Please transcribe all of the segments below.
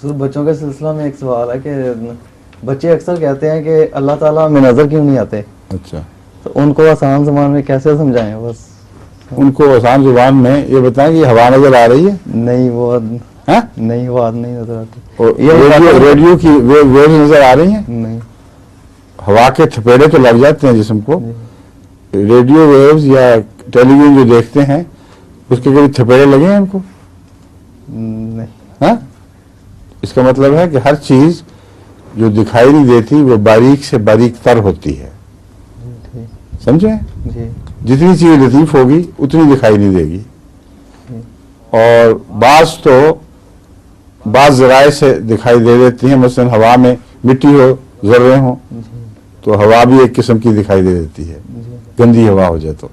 سر بچوں کے سلسلہ میں ایک سوال ہے کہ بچے اکثر کہتے ہیں کہ اللہ تعالیٰ ہمیں نظر کیوں نہیں آتے؟ اچھا، تو ان کو آسان زبان میں کیسے سمجھائیں؟ بس ان کو آسان زبان میں یہ بتائیں کہ ہوا نظر آ رہی ہے؟ نہیں وہ ہاں؟ نہیں وہ آج نہیں نظر آتی. ریڈیو کی ویوز نظر آ رہی ہیں؟ نہیں. ہوا کے تھپیڑے تو لگ جاتے ہیں جسم کو. جی. ریڈیو ویوز یا ٹیلی ویژن جو دیکھتے ہیں اس کے کبھی تھپیڑے لگے ہیں ان کو؟ نہیں. ہاں؟ اس کا مطلب ہے کہ ہر چیز جو دکھائی نہیں دیتی وہ باریک سے باریک تر ہوتی ہے. جی. سمجھیں؟ جی. جتنی چیز لطیف ہوگی اتنی دکھائی نہیں دے گی. اور بعض ذرائع سے دکھائی دے دیتی ہیں. مثلا ہوا میں مٹی ہو، ذرے ہوں تو ہوا بھی ایک قسم کی دکھائی دے دیتی ہے، گندی ہوا ہو جائے تو.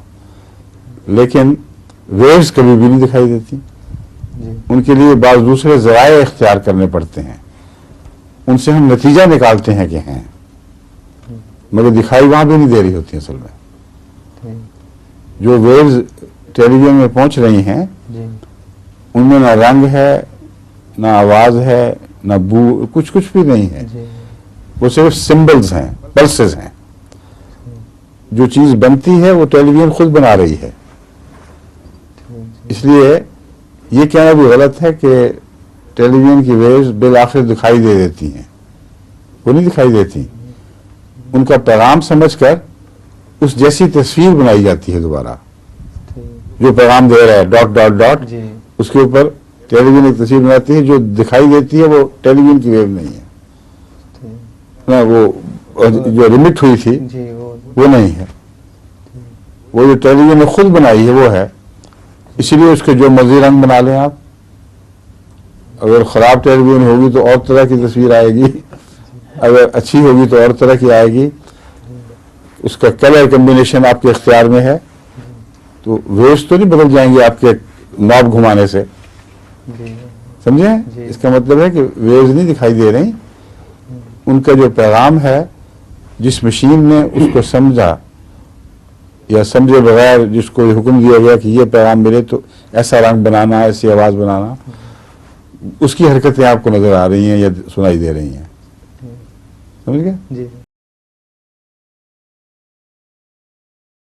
لیکن ویوز کبھی بھی نہیں دکھائی دیتی. ان کے لیے بعض دوسرے ذرائع اختیار کرنے پڑتے ہیں. ان سے ہم نتیجہ نکالتے ہیں کہ ہیں، مگر دکھائی وہاں بھی نہیں دے رہی ہوتی اصل میں. جو ویوز ٹیلی ویژن میں پہنچ رہی ہیں ان میں نہ رنگ ہے، نہ آواز ہے، نہ بو، کچھ بھی نہیں ہے. وہ صرف سمبلز ہیں، پلسز ہیں. جو چیز بنتی ہے وہ ٹیلی ویژن خود بنا رہی ہے. اس لیے یہ کہنا بھی غلط ہے کہ ٹیلی ویژن کی ویوز بالآخر دکھائی دے دیتی ہیں. وہ نہیں دکھائی دیتی. ان کا پیغام سمجھ کر اس جیسی تصویر بنائی جاتی ہے دوبارہ. جو پیغام دے رہا ہے ڈاٹ ڈاٹ ڈاٹ، اس کے اوپر ٹیلی ویژن ایک تصویر بناتی ہے. جو دکھائی دیتی ہے وہ ٹیلی ویژن کی ویو نہیں ہے. وہ جو ریمٹ ہوئی تھی وہ نہیں ہے. وہ جو ٹیلی ویژن نے خود بنائی ہے وہ ہے. اسی لیے اس کے جو مرضی رنگ بنا لیں آپ. اگر خراب ٹیلی ویژن ہوگی تو اور طرح کی تصویر آئے گی، اگر اچھی ہوگی تو اور طرح کی آئے گی. اس کا کلر کمبینیشن آپ کے اختیار میں ہے. تو ویوز تو نہیں بدل جائیں گے آپ کے ناب گھمانے سے. سمجھیں؟ اس کا مطلب ہے کہ ویوز نہیں دکھائی دے رہی. ان کا جو پیغام ہے، جس مشین نے اس کو سمجھا یا سمجھے بغیر جس کو حکم دیا گیا کہ یہ پیغام ملے تو ایسا رنگ بنانا، ایسی آواز بنانا، اس کی حرکتیں آپ کو نظر آ رہی ہیں یا سنائی دے رہی ہیں. سمجھ گئے؟